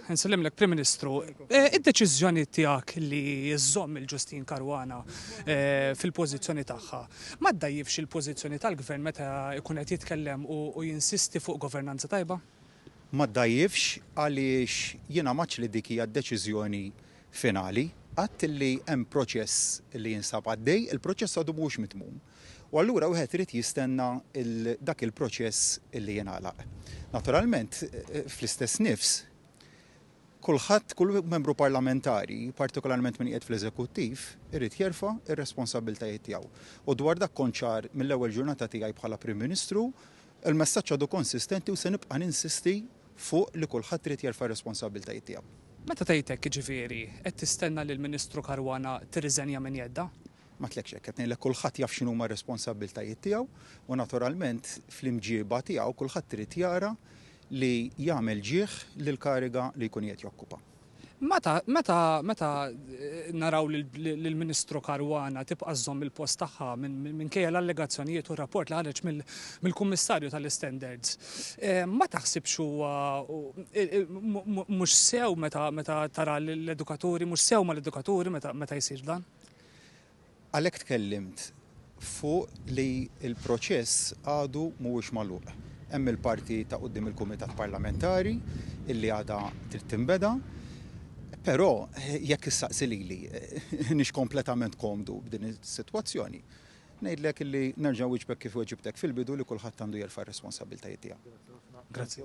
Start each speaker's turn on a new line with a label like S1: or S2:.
S1: Nsellimlek Prim Ministru, id-deċiżjoni tiegħek li jżomm il-Ġustin Caruana fil-pożizzjoni tagħha, ma ddajjifx il-pożizzjoni tal-Gvern meta jkun qed jitkellem u jinsisti fuq governanza tajba?
S2: Ma ddajjifx għaliex jiena maċ li dik hija d-deċiżjoni finali, għadt li hemm proċess li jinsab għaddej, il-proċess għadu mhux mitmum. U allura wieħed irid jistenna dak il-proċess li jingħalaq. Naturalment, fl-istess nifs, kull membru parlamentari, partikolarment min qiegħed fl-eżekuttiv, irid jerfa' ir-responsabbiltajiet tiegħu. U dwar dak kont ċar mill-ewwel ġurnata tiegħi bħala Prim Ministru, il-messaġġ għadu konsistenti u se nibqa' ninsisti fuq li kulħadd irid jerfa' r-responsabbiltajiet tiegħu.
S1: Meta tgħidlek jiġifieri qed tistenna li l-Ministru Caruana tirriżenja minn jedda?
S2: Ma tlekx hekk qed ngħidlek kulħadd jaf x'inhuma r-responsabbiltajiet tiegħu u naturalment fl-imġieba tiegħu kulħadd irid jara li jagħmel ġieħ lill-kariga li jkun qed jokkupa.
S1: Meta naraw lill-Ministru Caruana tibqa' żomm il-post tagħha minkejja l-allegazzjonijiet u r-rapport li ħareġ mill-Kummissarju tal-Standards, ma taħsibx huwa mhux sew meta tara l-edukaturi, mhux sew mal-edukaturi meta jsir dan?
S2: Għalhekk tkellimt fuq li l-proċess għadu mhuwiex magħluq. Hemm il-parti ta' quddiem il-Kumitat Parlamentari illi għadha trid tinbeda, però jekk issaqsi lili nix kompletament komdu b'din is-sitwazzjoni, ngħidlek illi nerġa' wieġbek kif weġibtek fil-bidu li kulħadd għandu jerfa' r-responsabbiltajiet tiegħu.
S1: Grazzi.